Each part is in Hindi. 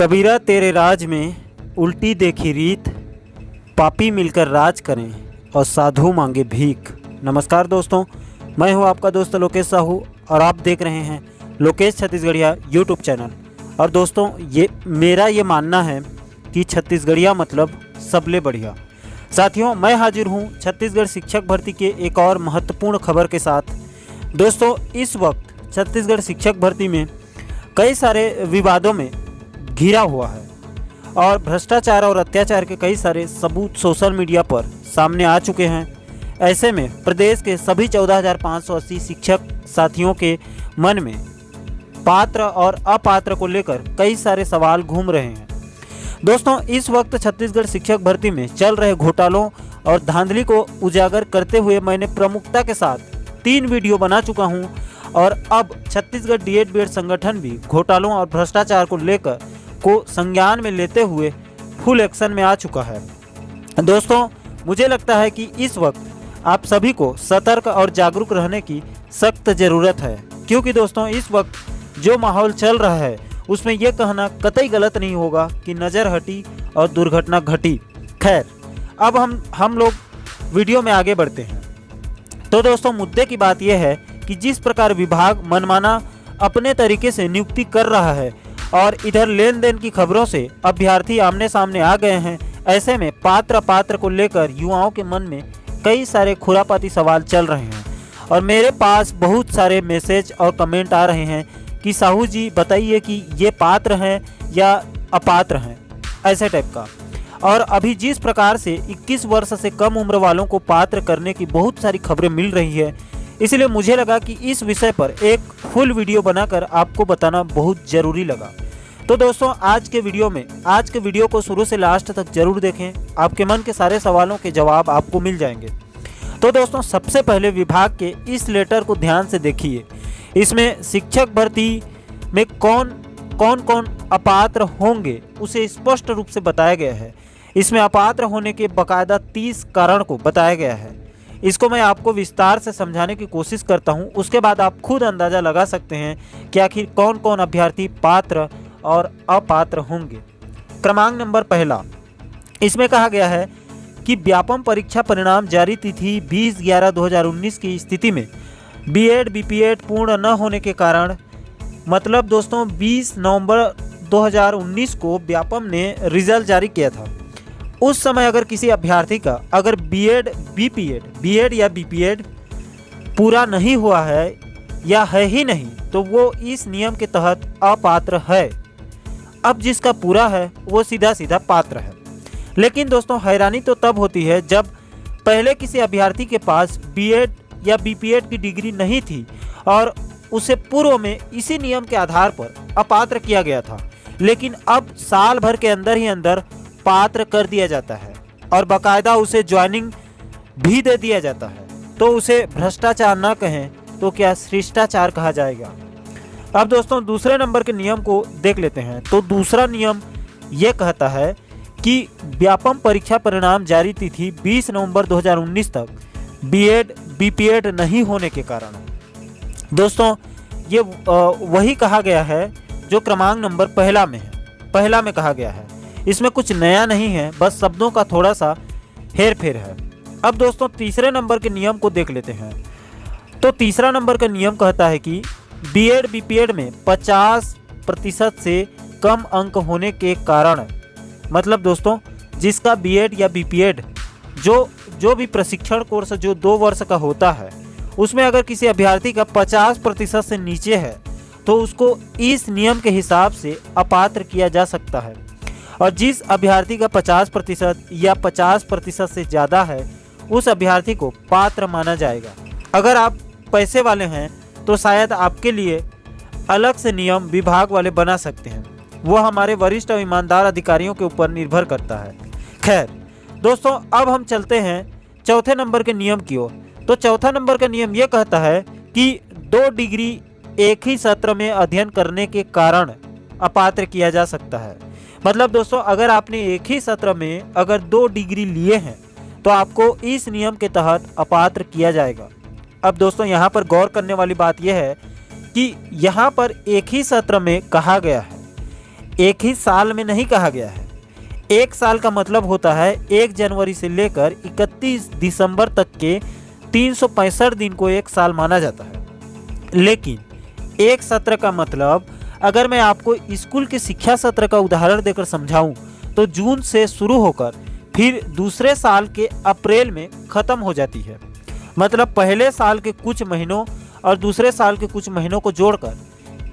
कबीरा तेरे राज में उल्टी देखी रीत, पापी मिलकर राज करें और साधु मांगे भीख। नमस्कार दोस्तों, मैं हूं आपका दोस्त लोकेश साहू और आप देख रहे हैं लोकेश छत्तीसगढ़िया यूट्यूब चैनल। और दोस्तों मेरा ये मानना है कि छत्तीसगढ़िया मतलब सबले बढ़िया। साथियों, मैं हाजिर हूं छत्तीसगढ़ शिक्षक भर्ती के एक और महत्वपूर्ण खबर के साथ। दोस्तों, इस वक्त छत्तीसगढ़ शिक्षक भर्ती में कई सारे विवादों में घिरा हुआ है और भ्रष्टाचार और अत्याचार के कई सारे सबूत सोशल मीडिया पर सामने आ चुके हैं। ऐसे में प्रदेश के सभी 14,580 शिक्षक साथियों के मन में पात्र और अपात्र को लेकर कई सारे सवाल घूम रहे हैं। दोस्तों, इस वक्त छत्तीसगढ़ शिक्षक भर्ती में चल रहे घोटालों और धांधली को उजागर करते हुए मैंने प्रमुखता के साथ 3 वीडियो बना चुका हूं और अब छत्तीसगढ़ डीएड बीएड संगठन भी घोटालों और भ्रष्टाचार को लेकर को संज्ञान में लेते हुए फुल एक्शन में आ चुका है। दोस्तों, मुझे लगता है कि इस वक्त आप सभी को सतर्क और जागरूक रहने की सख्त ज़रूरत है, क्योंकि दोस्तों इस वक्त जो माहौल चल रहा है उसमें यह कहना कतई गलत नहीं होगा कि नज़र हटी और दुर्घटना घटी। खैर, अब हम लोग वीडियो में आगे बढ़ते हैं। तो दोस्तों, मुद्दे की बात यह है कि जिस प्रकार विभाग मनमाना अपने तरीके से नियुक्ति कर रहा है और इधर लेन देन की खबरों से अभ्यर्थी आमने सामने आ गए हैं, ऐसे में पात्र को लेकर युवाओं के मन में कई सारे खुरापाती सवाल चल रहे हैं और मेरे पास बहुत सारे मैसेज और कमेंट आ रहे हैं कि साहू जी बताइए कि ये पात्र हैं या अपात्र हैं, ऐसे टाइप का। और अभी जिस प्रकार से 21 वर्ष से कम उम्र वालों को पात्र करने की बहुत सारी खबरें मिल रही है, इसलिए मुझे लगा कि इस विषय पर एक फुल वीडियो बनाकर आपको बताना बहुत ज़रूरी लगा। तो दोस्तों, आज के वीडियो को शुरू से लास्ट तक जरूर देखें, आपके मन के सारे सवालों के जवाब आपको मिल जाएंगे। तो दोस्तों, सबसे पहले विभाग के इस लेटर को ध्यान से देखिए। इसमें शिक्षक भर्ती में कौन अपात्र होंगे उसे स्पष्ट रूप से बताया गया है। इसमें अपात्र होने के बाकायदा 30 कारण को बताया गया है। इसको मैं आपको विस्तार से समझाने की कोशिश करता हूं, उसके बाद आप खुद अंदाज़ा लगा सकते हैं कि आखिर कौन अभ्यर्थी पात्र और अपात्र होंगे। क्रमांक नंबर पहला, इसमें कहा गया है कि व्यापम परीक्षा परिणाम जारी तिथि 20/11/2019 की स्थिति में बीएड बीपीएड पूर्ण न होने के कारण, मतलब दोस्तों 20 नवंबर 2019 को व्यापम ने रिजल्ट जारी किया था। उस समय अगर किसी अभ्यर्थी का अगर बीएड या बीपीएड पूरा नहीं हुआ है या है ही नहीं, तो वो इस नियम के तहत अपात्र है। अब जिसका पूरा है वो सीधा पात्र है। लेकिन दोस्तों, हैरानी तो तब होती है जब पहले किसी अभ्यर्थी के पास बीएड या बीपीएड की डिग्री नहीं थी और उसे पूर्व में इसी नियम के आधार पर अपात्र किया गया था, लेकिन अब साल भर के अंदर ही अंदर पात्र कर दिया जाता है और बाकायदा उसे ज्वाइनिंग भी दे दिया जाता है। तो उसे भ्रष्टाचार न कहें तो क्या शिष्टाचार कहा जाएगा। अब दोस्तों, दूसरे नंबर के नियम को देख लेते हैं। तो दूसरा नियम यह कहता है कि व्यापम परीक्षा परिणाम जारी तिथि 20 नवंबर 2019 तक बीएड बीपीएड नहीं होने के कारण। दोस्तों, ये वही कहा गया है जो क्रमांक नंबर पहला में कहा गया है। इसमें कुछ नया नहीं है, बस शब्दों का थोड़ा सा हेर फेर है। अब दोस्तों, तीसरे नंबर के नियम को देख लेते हैं। तो तीसरा नंबर का नियम कहता है कि बीएड बीपीएड में 50% से कम अंक होने के कारण, मतलब दोस्तों जिसका बीएड या बीपीएड जो भी प्रशिक्षण कोर्स जो 2 वर्ष का होता है, उसमें अगर किसी अभ्यर्थी का 50% से नीचे है तो उसको इस नियम के हिसाब से अपात्र किया जा सकता है। और जिस अभ्यर्थी का 50% या 50% से ज़्यादा है, उस अभ्यर्थी को पात्र माना जाएगा। अगर आप पैसे वाले हैं तो शायद आपके लिए अलग से नियम विभाग वाले बना सकते हैं, वो हमारे वरिष्ठ और ईमानदार अधिकारियों के ऊपर निर्भर करता है। खैर दोस्तों, अब हम चलते हैं चौथे नंबर के नियम की ओर। तो चौथा नंबर का नियम ये कहता है कि 2 डिग्री एक ही सत्र में अध्ययन करने के कारण अपात्र किया जा सकता है। मतलब दोस्तों, अगर आपने एक ही सत्र में अगर 2 डिग्री लिए हैं तो आपको इस नियम के तहत अपात्र किया जाएगा। अब दोस्तों, यहाँ पर गौर करने वाली बात यह है कि यहाँ पर एक ही सत्र में कहा गया है। एक ही साल में नहीं कहा गया है। एक साल का मतलब होता है 1 जनवरी से लेकर 31 दिसंबर तक के 365 दिन को एक साल माना जाता है। लेकिन एक सत्र का मतलब, अगर मैं आपको स्कूल के शिक्षा सत्र का उदाहरण देकर समझाऊं तो जून से शुरू होकर फिर दूसरे साल के अप्रैल में ख़त्म हो जाती है। मतलब पहले साल के कुछ महीनों और दूसरे साल के कुछ महीनों को जोड़कर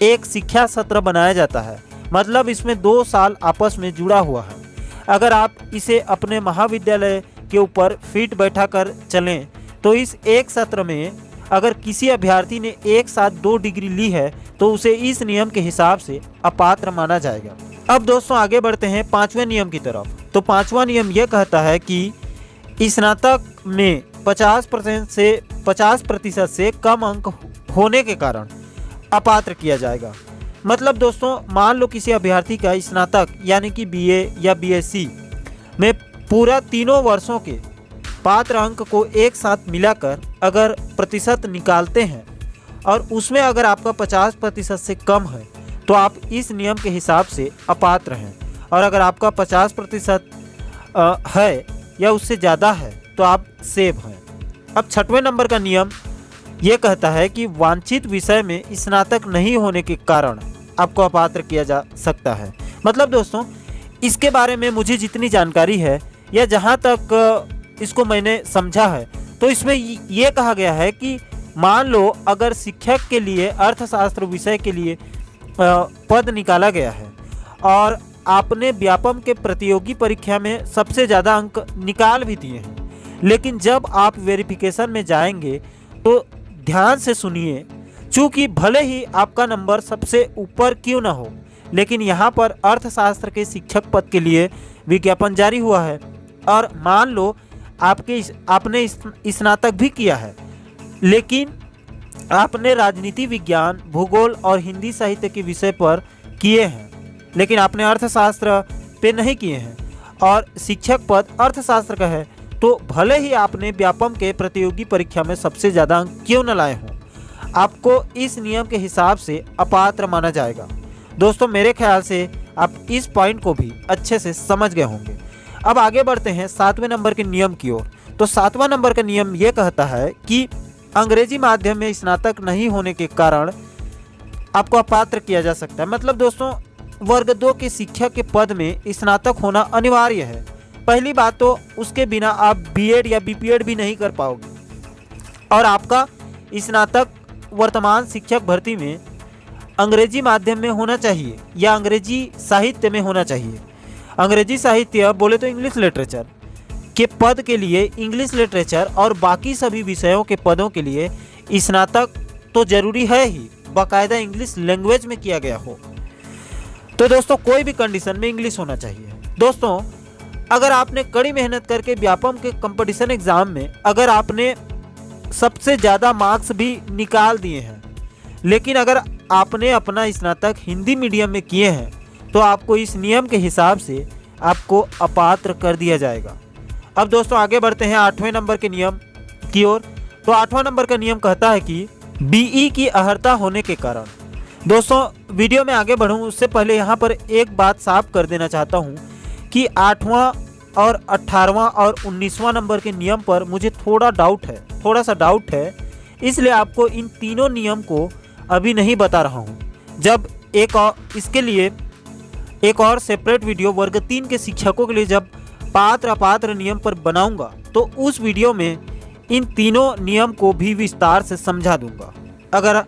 एक शिक्षा सत्र बनाया जाता है। मतलब इसमें 2 साल आपस में जुड़ा हुआ है। अगर आप इसे अपने महाविद्यालय के ऊपर फिट बैठा कर चलें तो इस एक सत्र में अगर किसी अभ्यर्थी ने एक साथ 2 डिग्री ली है तो उसे इस नियम के हिसाब से अपात्र माना जाएगा। अब दोस्तों आगे बढ़ते हैं 5वें नियम की तरफ। तो 5वां नियम यह कहता है कि स्नातक में 50% से कम अंक होने के कारण अपात्र किया जाएगा। मतलब दोस्तों मान लो किसी अभ्यर्थी का स्नातक यानी कि बीए या बीएससी में पूरा तीनों वर्षों के पात्र अंक को एक साथ मिलाकर अगर प्रतिशत निकालते हैं और उसमें अगर आपका 50% से कम है तो आप इस नियम के हिसाब से अपात्र हैं, और अगर आपका 50% है या उससे ज़्यादा है तो आप सेव हैं। अब 6वें नंबर का नियम ये कहता है कि वांछित विषय में स्नातक नहीं होने के कारण आपको अपात्र किया जा सकता है। मतलब दोस्तों इसके बारे में मुझे जितनी जानकारी है या जहाँ तक इसको मैंने समझा है तो इसमें ये कहा गया है कि मान लो अगर शिक्षक के लिए अर्थशास्त्र विषय के लिए पद निकाला गया है और आपने व्यापम के प्रतियोगी परीक्षा में सबसे ज़्यादा अंक निकाल भी दिए हैं, लेकिन जब आप वेरिफिकेशन में जाएंगे तो ध्यान से सुनिए, चूँकि भले ही आपका नंबर सबसे ऊपर क्यों ना हो, लेकिन यहाँ पर अर्थशास्त्र के शिक्षक पद के लिए विज्ञापन जारी हुआ है और मान लो आपने स्नातक भी किया है लेकिन आपने राजनीति विज्ञान, भूगोल और हिंदी साहित्य के विषय पर किए हैं, लेकिन आपने अर्थशास्त्र पे नहीं किए हैं और शिक्षक पद अर्थशास्त्र का है, तो भले ही आपने व्यापम के प्रतियोगी परीक्षा में सबसे ज़्यादा अंक क्यों न लाए हों, आपको इस नियम के हिसाब से अपात्र माना जाएगा। दोस्तों मेरे ख्याल से आप इस पॉइंट को भी अच्छे से समझ गए होंगे। अब आगे बढ़ते हैं 7वें नंबर के नियम की ओर। तो 7वां नंबर का नियम ये कहता है कि अंग्रेजी माध्यम में स्नातक नहीं होने के कारण आपको अपात्र किया जा सकता है। मतलब दोस्तों वर्ग 2 के शिक्षक के पद में स्नातक होना अनिवार्य है। पहली बात तो उसके बिना आप बीएड या बीपीएड भी नहीं कर पाओगे और आपका स्नातक वर्तमान शिक्षक भर्ती में अंग्रेजी माध्यम में होना चाहिए या अंग्रेजी साहित्य में होना चाहिए। अंग्रेजी साहित्य बोले तो इंग्लिश लिटरेचर के पद के लिए इंग्लिश लिटरेचर और बाकी सभी विषयों के पदों के लिए स्नातक तो जरूरी है ही, बाकायदा इंग्लिश लैंग्वेज में किया गया हो। तो दोस्तों कोई भी कंडीशन में इंग्लिश होना चाहिए। दोस्तों अगर आपने कड़ी मेहनत करके व्यापम के कंपटीशन एग्जाम में अगर आपने सबसे ज़्यादा मार्क्स भी निकाल दिए हैं, लेकिन अगर आपने अपना स्नातक हिंदी मीडियम में किए हैं तो आपको इस नियम के हिसाब से आपको अपात्र कर दिया जाएगा। अब दोस्तों आगे बढ़ते हैं 8वें नंबर के नियम की ओर। तो 8वां नंबर का नियम कहता है कि बीई की अर्हता होने के कारण। दोस्तों वीडियो में आगे बढ़ूं उससे पहले यहाँ पर एक बात साफ कर देना चाहता हूँ कि 8वां और 18वां और 19वां नंबर के नियम पर मुझे थोड़ा सा डाउट है, इसलिए आपको इन तीनों नियम को अभी नहीं बता रहा हूँ। जब इसके लिए एक और सेपरेट वीडियो वर्ग 3 के शिक्षकों के लिए जब पात्र अपात्र नियम पर बनाऊंगा तो उस वीडियो में इन तीनों नियम को भी विस्तार से समझा दूंगा। अगर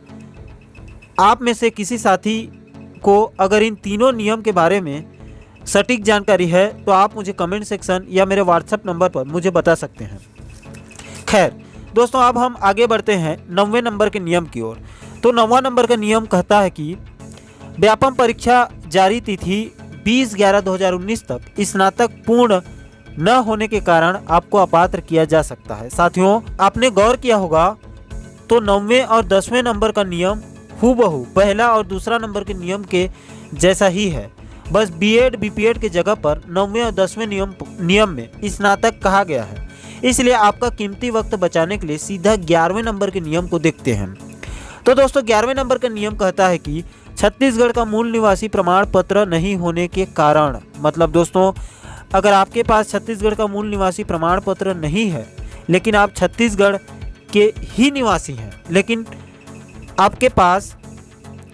आप में से किसी साथी को अगर इन तीनों नियम के बारे में सटीक जानकारी है तो आप मुझे कमेंट सेक्शन या मेरे व्हाट्सएप नंबर पर मुझे बता सकते हैं। खैर दोस्तों अब हम आगे बढ़ते हैं 9वें नंबर के नियम की ओर। तो 9वां नंबर का नियम कहता है कि व्यापम परीक्षा जारी तिथि 20/11/2019 तक स्नातक पूर्ण न होने के कारण आपको अपात्र किया जा सकता है। साथियों आपने गौर किया होगा तो 9वें और 10वें नंबर का नियम हूबहू पहला और दूसरा नंबर के नियम के जैसा ही है, बस बीएड बीपीएड की जगह पर 9वें और 10वें नियम में स्नातक कहा गया है। इसलिए आपका कीमती वक्त बचाने के लिए सीधा 11वें नंबर के नियम को देखते हैं। तो दोस्तों 11वें नंबर का नियम कहता है कि छत्तीसगढ़ का मूल निवासी प्रमाण पत्र नहीं होने के कारण, मतलब दोस्तों अगर आपके पास छत्तीसगढ़ का मूल निवासी प्रमाण पत्र नहीं है लेकिन आप छत्तीसगढ़ के ही निवासी हैं, लेकिन आपके पास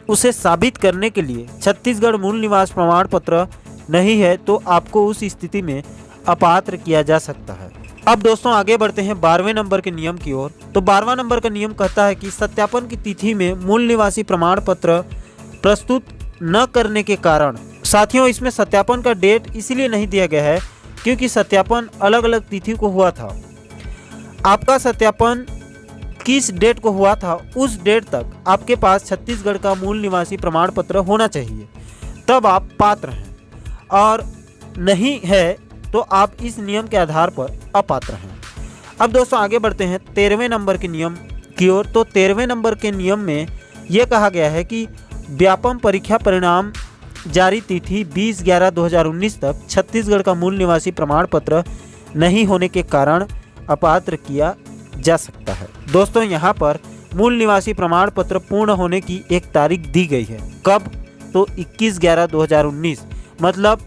उसे साबित करने के लिए छत्तीसगढ़ मूल निवास प्रमाण पत्र नहीं है, तो आपको उस स्थिति में अपात्र किया जा सकता है। अब दोस्तों आगे बढ़ते हैं 12वें नंबर के नियम की ओर। तो 12वां नंबर का नियम कहता है कि सत्यापन की तिथि में मूल निवासी प्रमाण पत्र प्रस्तुत न करने के कारण, साथियों इसमें सत्यापन का डेट इसलिए नहीं दिया गया है क्योंकि सत्यापन अलग अलग तिथि को हुआ था। आपका सत्यापन किस डेट को हुआ था उस डेट तक आपके पास छत्तीसगढ़ का मूल निवासी प्रमाण पत्र होना चाहिए, तब आप पात्र हैं, और नहीं है तो आप इस नियम के आधार पर अपात्र हैं। अब दोस्तों आगे बढ़ते हैं 13वें नंबर के नियम की ओर। तो 13वें नंबर के नियम में यह कहा गया है कि व्यापम परीक्षा परिणाम जारी तिथि 20/11/2019 तक छत्तीसगढ़ का मूल निवासी प्रमाण पत्र नहीं होने के कारण अपात्र किया जा सकता है। दोस्तों यहाँ पर मूल निवासी प्रमाण पत्र पूर्ण होने की एक तारीख दी गई है। कब? तो 21/11/2019 मतलब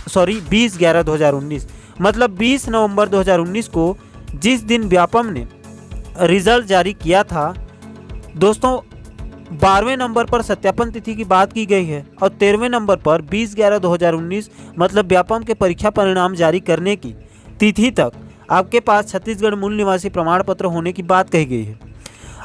20/11/2019 मतलब 20 नवंबर 2019 को जिस दिन व्यापम ने रिजल्ट जारी किया था। दोस्तों 12वें नंबर पर सत्यापन तिथि की बात की गई है और 13वें नंबर पर 20/11/2019 मतलब व्यापम के परीक्षा परिणाम जारी करने की तिथि तक आपके पास छत्तीसगढ़ मूल निवासी प्रमाण पत्र होने की बात कही गई है।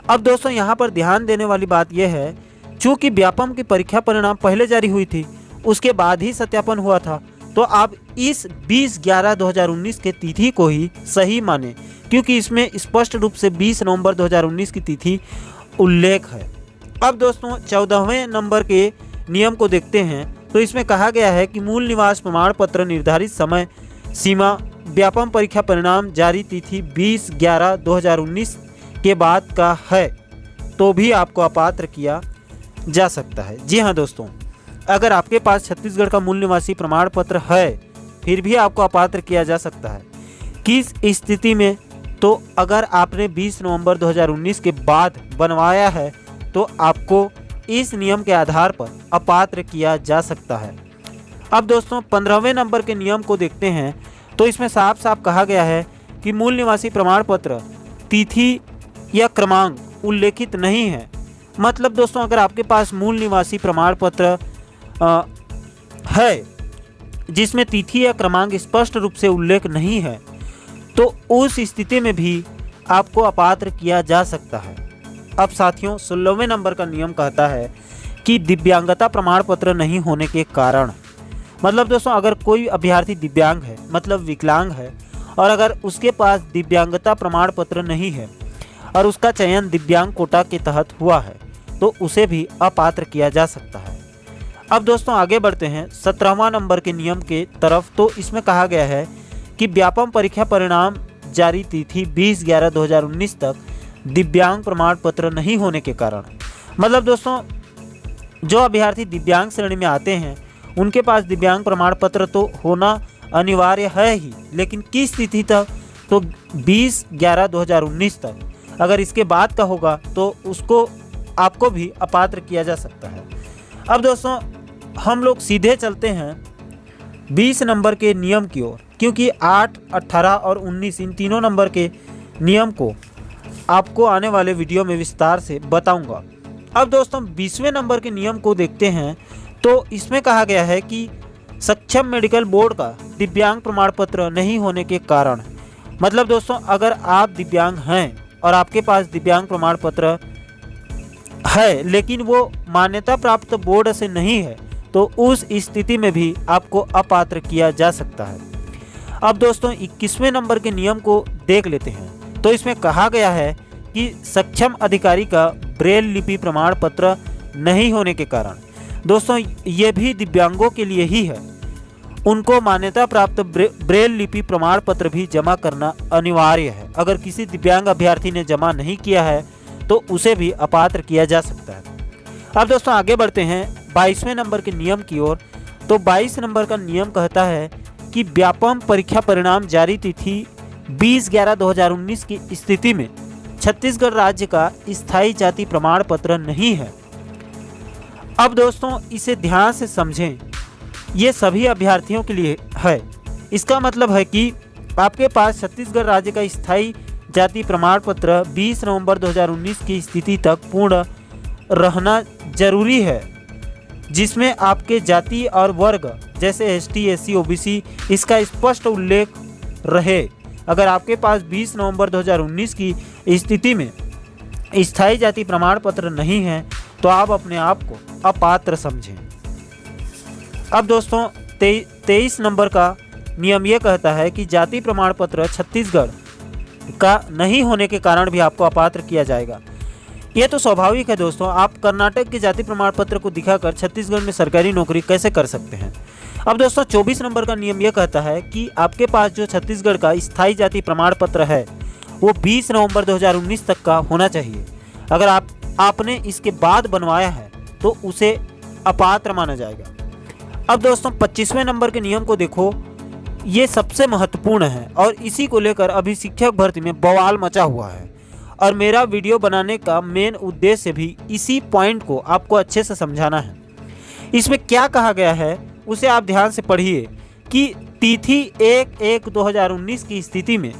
अब दोस्तों यहाँ पर ध्यान देने वाली बात यह है, चूँकि व्यापम की परीक्षा परिणाम पहले जारी हुई थी उसके बाद ही सत्यापन हुआ था, तो आप इस 20/11/2019 के तिथि को ही सही माने क्योंकि इसमें स्पष्ट रूप से 20 नवंबर 2019 की तिथि उल्लेख है। अब दोस्तों 14वें नंबर के नियम को देखते हैं। तो इसमें कहा गया है कि मूल निवास प्रमाण पत्र निर्धारित समय सीमा व्यापम परीक्षा परिणाम जारी तिथि 20/11/2019 के बाद का है तो भी आपको अपात्र किया जा सकता है। जी हाँ दोस्तों, अगर आपके पास छत्तीसगढ़ का मूल निवासी प्रमाण पत्र है फिर भी आपको अपात्र किया जा सकता है। किस स्थिति में? तो अगर आपने 20 नवंबर 2019 के बाद बनवाया है तो आपको इस नियम के आधार पर अपात्र किया जा सकता है। अब दोस्तों 15वें नंबर के नियम को देखते हैं। तो इसमें साफ साफ कहा गया है कि मूल निवासी प्रमाण पत्र तिथि या क्रमांक उल्लेखित नहीं है। मतलब दोस्तों अगर आपके पास मूल निवासी प्रमाण पत्र है जिसमें तिथि या क्रमांक स्पष्ट रूप से उल्लेख नहीं है तो उस स्थिति में भी आपको अपात्र किया जा सकता है। अब साथियों 16वें नंबर का नियम कहता है कि दिव्यांगता प्रमाण पत्र नहीं होने के कारण, मतलब दोस्तों अगर कोई अभ्यर्थी दिव्यांग है मतलब विकलांग है और अगर उसके पास दिव्यांगता प्रमाण पत्र नहीं है और उसका चयन दिव्यांग कोटा के तहत हुआ है तो उसे भी अपात्र किया जा सकता है। अब दोस्तों आगे बढ़ते हैं 17वां नंबर के नियम के तरफ। तो इसमें कहा गया है कि व्यापम परीक्षा परिणाम जारी तिथि 20/11/2019 तक दिव्यांग प्रमाण पत्र नहीं होने के कारण, मतलब दोस्तों जो अभ्यर्थी दिव्यांग श्रेणी में आते हैं उनके पास दिव्यांग प्रमाण पत्र तो होना अनिवार्य है ही, लेकिन किस तिथि तक? तो 20/11/2019 तक। अगर इसके बाद का होगा तो उसको आपको भी अपात्र किया जा सकता है। अब दोस्तों हम लोग सीधे चलते हैं 20 नंबर के नियम की ओर, क्योंकि 8, 18 और 19 इन तीनों नंबर के नियम को आपको आने वाले वीडियो में विस्तार से बताऊंगा। अब दोस्तों 20वें नंबर के नियम को देखते हैं। तो इसमें कहा गया है कि सक्षम मेडिकल बोर्ड का दिव्यांग प्रमाण पत्र नहीं होने के कारण, मतलब दोस्तों अगर आप दिव्यांग हैं और आपके पास दिव्यांग प्रमाण पत्र है लेकिन वो मान्यता प्राप्त बोर्ड से नहीं है तो उस स्थिति में भी आपको अपात्र किया जा सकता है। अब दोस्तों 21वें नंबर के नियम को देख लेते हैं। तो इसमें कहा गया है कि सक्षम अधिकारी का ब्रेल लिपि प्रमाण पत्र नहीं होने के कारण, दोस्तों ये भी दिव्यांगों के लिए ही है, उनको मान्यता प्राप्त ब्रेल लिपि प्रमाण पत्र भी जमा करना अनिवार्य है। अगर किसी दिव्यांग अभ्यर्थी ने जमा नहीं किया है तो उसे भी अपात्र किया जा सकता है। अब दोस्तों आगे बढ़ते हैं 22वें नंबर के नियम की ओर। तो 22 नंबर का नियम कहता है कि व्यापम परीक्षा परिणाम जारी तिथि 20/11/2019 की स्थिति में छत्तीसगढ़ राज्य का स्थायी जाति प्रमाण पत्र नहीं है। अब दोस्तों इसे ध्यान से समझें, ये सभी अभ्यर्थियों के लिए है। इसका मतलब है कि आपके पास छत्तीसगढ़ राज्य का स्थायी जाति प्रमाण पत्र 20 नवंबर 2019 की स्थिति तक पूर्ण रहना जरूरी है, जिसमें आपके जाति और वर्ग जैसे एसटी, एससी, ओबीसी इसका स्पष्ट उल्लेख रहे। अगर आपके पास 20 नवंबर 2019 की स्थिति में स्थायी जाति प्रमाण पत्र नहीं है तो आप अपने आप को अपात्र समझें। अब दोस्तों 23 नंबर का नियम यह कहता है कि जाति प्रमाण पत्र छत्तीसगढ़ का नहीं होने के कारण भी आपको अपात्र किया जाएगा। यह तो स्वाभाविक है दोस्तों, आप कर्नाटक के जाति प्रमाण पत्र को दिखाकर छत्तीसगढ़ में सरकारी नौकरी कैसे कर सकते हैं। अब दोस्तों 24 नंबर का नियम यह कहता है कि आपके पास जो छत्तीसगढ़ का स्थायी जाति प्रमाण पत्र है वो 20 नवंबर 2019 तक का होना चाहिए। अगर आपने इसके बाद बनवाया है तो उसे अपात्र माना जाएगा। अब दोस्तों 25वें नंबर के नियम को देखो, ये सबसे महत्वपूर्ण है और इसी को लेकर अभी शिक्षक भर्ती में बवाल मचा हुआ है और मेरा वीडियो बनाने का मेन उद्देश्य भी इसी पॉइंट को आपको अच्छे से समझाना है। इसमें क्या कहा गया है उसे आप ध्यान से पढ़िए कि तिथि 1/1/2019 की स्थिति में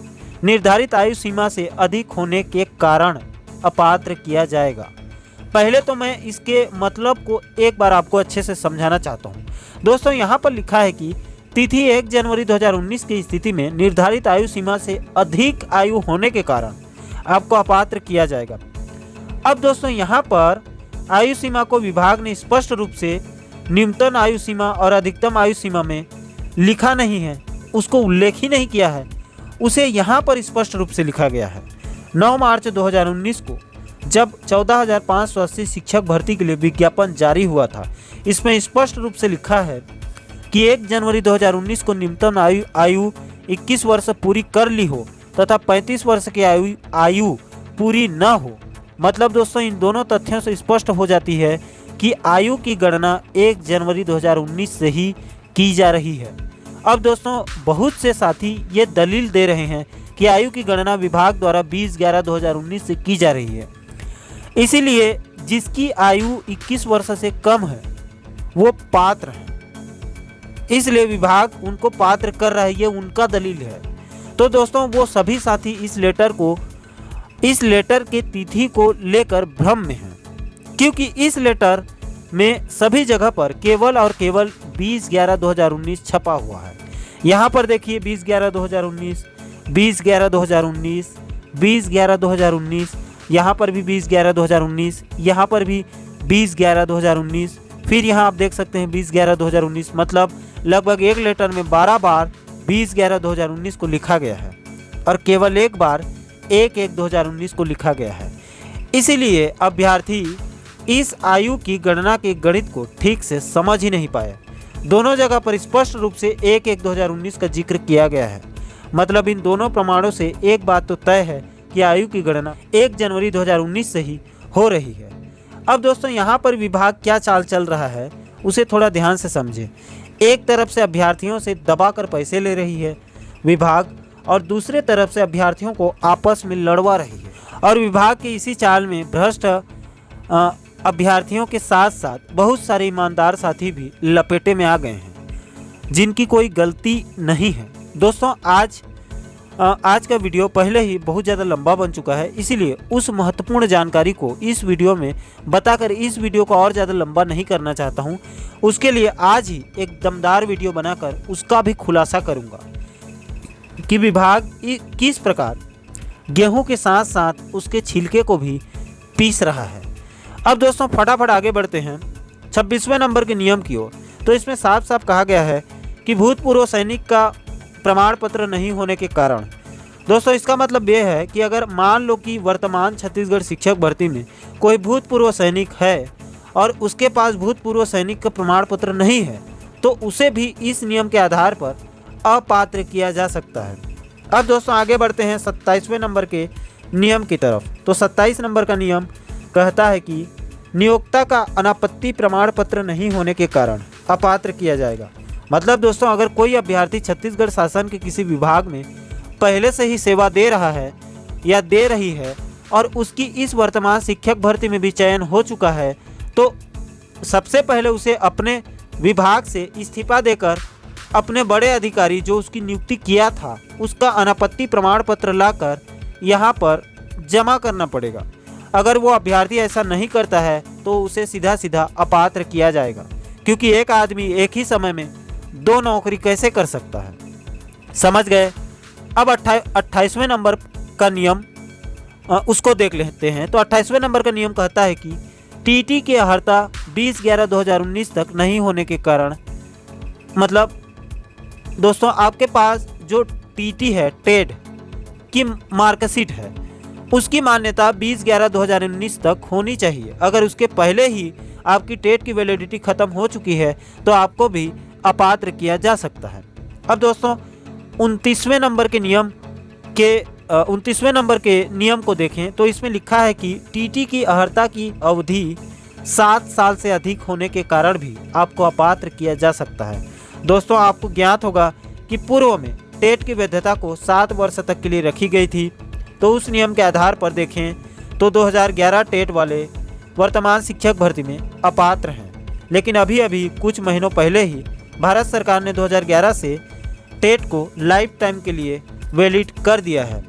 निर्धारित आयु सीमा से अधिक होने के कारण अपात्र किया जाएगा। पहले तो मैं इसके मतलब को एक बार आपको अच्छे से समझाना चाहता हूँ। दोस्तों यहाँ पर लिखा है कि तिथि 1 जनवरी 2019 की स्थिति में निर्धारित आयु सीमा से अधिक आयु होने के कारण आपको अपात्र किया जाएगा। अब दोस्तों यहाँ पर आयु सीमा को विभाग ने स्पष्ट रूप से न्यूनतम आयु सीमा और अधिकतम आयु सीमा में लिखा नहीं है, उसको उल्लेख ही नहीं किया है। उसे यहाँ पर स्पष्ट रूप से लिखा गया है। 9 मार्च 2019 को जब 14,580 शिक्षक भर्ती के लिए विज्ञापन जारी हुआ था, इसमें स्पष्ट रूप से लिखा है कि 1 जनवरी 2019 को न्यूनतम आयु 21 वर्ष पूरी कर ली हो तथा 35 वर्ष की आयु पूरी न हो। मतलब दोस्तों इन दोनों तथ्यों से स्पष्ट हो जाती है कि आयु की गणना 1 जनवरी 2019 से ही की जा रही है। अब दोस्तों बहुत से साथी ये दलील दे रहे हैं कि आयु की गणना विभाग द्वारा 20/11/2019 से की जा रही है, इसीलिए जिसकी आयु 21 वर्ष से कम है वो पात्र है, इसलिए विभाग उनको पात्र कर रहा है, ये उनका दलील है। तो दोस्तों वो सभी साथी इस लेटर के तिथि को लेकर भ्रम में हैं, क्योंकि इस लेटर में सभी जगह पर केवल और केवल 20/11/2019 छपा हुआ है। यहाँ पर देखिए 20/11/2019, 20/11/2019, 20/11/2019, यहाँ पर भी 20/11/2019, यहाँ पर भी 20/11/2019, फिर यहाँ आप देख सकते हैं 20/11/2019। मतलब लगभग एक लेटर में 12 बार 20/11/2019 को लिखा गया है और केवल एक बार 1/1/2019 को लिखा गया है। इसीलिए अभ्यर्थी इस आयु की गणना के गणित को ठीक से समझ ही नहीं पाए। दोनों जगह पर स्पष्ट रूप से 1/1/2019 का जिक्र किया गया है। मतलब इन दोनों प्रमाणों से एक बात तो तय है कि आयु की गणना 1 जनवरी 2019 से ही हो रही है। अब दोस्तों यहाँ पर विभाग क्या चाल चल रहा है उसे थोड़ा ध्यान से समझें। एक तरफ से अभ्यर्थियों से दबाकर पैसे ले रही है विभाग और दूसरे तरफ से अभ्यर्थियों को आपस में लड़वा रही है। और विभाग की इसी चाल में भ्रष्ट अभ्यर्थियों के साथ साथ बहुत सारे ईमानदार साथी भी लपेटे में आ गए हैं जिनकी कोई गलती नहीं है। दोस्तों आज का वीडियो पहले ही बहुत ज़्यादा लंबा बन चुका है, इसीलिए उस महत्वपूर्ण जानकारी को इस वीडियो में बताकर इस वीडियो को और ज़्यादा लंबा नहीं करना चाहता हूं। उसके लिए आज ही एक दमदार वीडियो बनाकर उसका भी खुलासा करूंगा कि विभाग किस प्रकार गेहूं के साथ साथ उसके छिलके को भी पीस रहा है। अब दोस्तों फटाफट आगे बढ़ते हैं 26वें नंबर के नियम की ओर। तो इसमें साफ साफ कहा गया है कि भूतपूर्व सैनिक का प्रमाण पत्र नहीं होने के कारण, दोस्तों इसका मतलब यह है कि अगर मान लो कि वर्तमान छत्तीसगढ़ शिक्षक भर्ती में कोई भूतपूर्व सैनिक है और उसके पास भूतपूर्व सैनिक का प्रमाण पत्र नहीं है तो उसे भी इस नियम के आधार पर अपात्र किया जा सकता है। अब दोस्तों आगे बढ़ते हैं 27वें नंबर के नियम की तरफ। तो 27 नंबर का नियम कहता है कि नियोक्ता का अनापत्ति प्रमाण पत्र नहीं होने के कारण अपात्र किया जाएगा। मतलब दोस्तों अगर कोई अभ्यर्थी छत्तीसगढ़ शासन के किसी विभाग में पहले से ही सेवा दे रहा है या दे रही है और उसकी इस वर्तमान शिक्षक भर्ती में भी चयन हो चुका है तो सबसे पहले उसे अपने विभाग से इस्तीफा देकर अपने बड़े अधिकारी जो उसकी नियुक्ति किया था उसका अनापत्ति प्रमाण पत्र लाकर यहाँ पर जमा करना पड़ेगा। अगर वो अभ्यर्थी ऐसा नहीं करता है तो उसे सीधा सीधा अपात्र किया जाएगा, क्योंकि एक आदमी एक ही समय में 2 नौकरी कैसे कर सकता है। समझ गए। अब 28वें नंबर का नियम उसको देख लेते हैं। तो 28वें नंबर का नियम कहता है कि टीटी की अर्हता 20/11/2019 तक नहीं होने के कारण, मतलब दोस्तों आपके पास जो टीटी है, टेड की मार्कशीट है, उसकी मान्यता 20/11/2019 तक होनी चाहिए। अगर उसके पहले ही आपकी टेट की वैलिडिटी ख़त्म हो चुकी है तो आपको भी अपात्र किया जा सकता है। अब दोस्तों 29वें नंबर के नियम को देखें तो इसमें लिखा है कि टीटी की अर्हता की अवधि 7 साल से अधिक होने के कारण भी आपको अपात्र किया जा सकता है। दोस्तों आपको ज्ञात होगा कि पूर्व में टेट की वैधता को 7 वर्ष तक के लिए रखी गई थी। तो उस नियम के आधार पर देखें तो 2011 टेट वाले वर्तमान शिक्षक भर्ती में अपात्र हैं, लेकिन अभी कुछ महीनों पहले ही भारत सरकार ने 2011 से टेट को लाइफ टाइम के लिए वैलिड कर दिया है।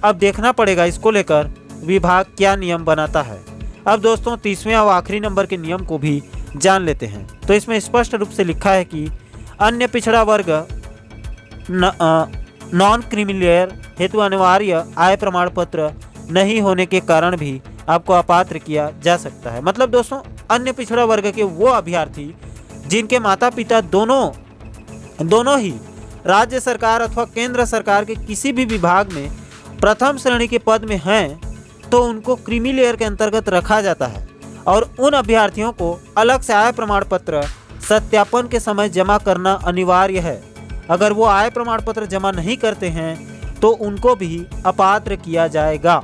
अब देखना पड़ेगा इसको लेकर विभाग क्या नियम बनाता है। अब दोस्तों 30वें और आखिरी नंबर के नियम को भी जान लेते हैं। तो इसमें स्पष्ट रूप से लिखा है कि अन्य पिछड़ा वर्ग नॉन क्रीमिलेयर हेतु अनिवार्य आय प्रमाण पत्र नहीं होने के कारण भी आपको अपात्र किया जा सकता है। मतलब दोस्तों अन्य पिछड़ा वर्ग के वो अभ्यर्थी जिनके माता पिता दोनों ही राज्य सरकार अथवा केंद्र सरकार के किसी भी विभाग में प्रथम श्रेणी के पद में हैं, तो उनको क्रीमी लेयर के अंतर्गत रखा जाता है और उन अभ्यर्थियों को अलग से आय प्रमाण पत्र सत्यापन के समय जमा करना अनिवार्य है। अगर वो आय प्रमाण पत्र जमा नहीं करते हैं तो उनको भी अपात्र किया जाएगा।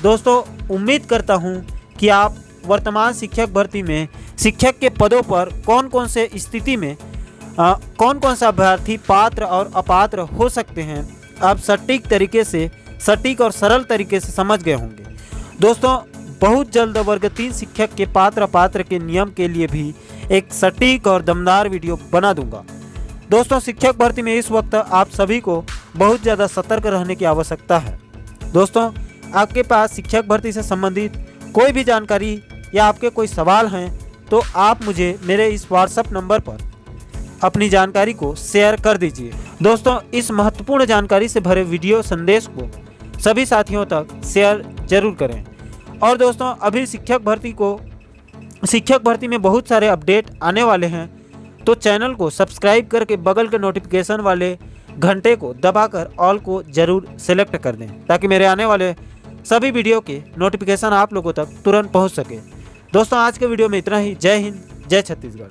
दोस्तों उम्मीद करता हूं कि आप वर्तमान शिक्षक भर्ती में शिक्षक के पदों पर कौन कौन से स्थिति में कौन कौन सा अभ्यर्थी पात्र और अपात्र हो सकते हैं, आप सटीक और सरल तरीके से समझ गए होंगे। दोस्तों बहुत जल्द वर्ग 3 शिक्षक के पात्र अपात्र के नियम के लिए भी एक सटीक और दमदार वीडियो बना दूंगा। दोस्तों शिक्षक भर्ती में इस वक्त आप सभी को बहुत ज़्यादा सतर्क रहने की आवश्यकता है। दोस्तों आपके पास शिक्षक भर्ती से संबंधित कोई भी जानकारी या आपके कोई सवाल हैं तो आप मुझे मेरे इस व्हाट्सएप नंबर पर अपनी जानकारी को शेयर कर दीजिए। दोस्तों इस महत्वपूर्ण जानकारी से भरे वीडियो संदेश को सभी साथियों तक शेयर जरूर करें। और दोस्तों अभी शिक्षक भर्ती में बहुत सारे अपडेट आने वाले हैं, तो चैनल को सब्सक्राइब करके बगल के नोटिफिकेशन वाले घंटे को दबाकर ऑल को जरूर सेलेक्ट कर दें, ताकि मेरे आने वाले सभी वीडियो के नोटिफिकेशन आप लोगों तक तुरंत पहुंच सके। दोस्तों आज के वीडियो में इतना ही। जय हिंद, जय छत्तीसगढ़।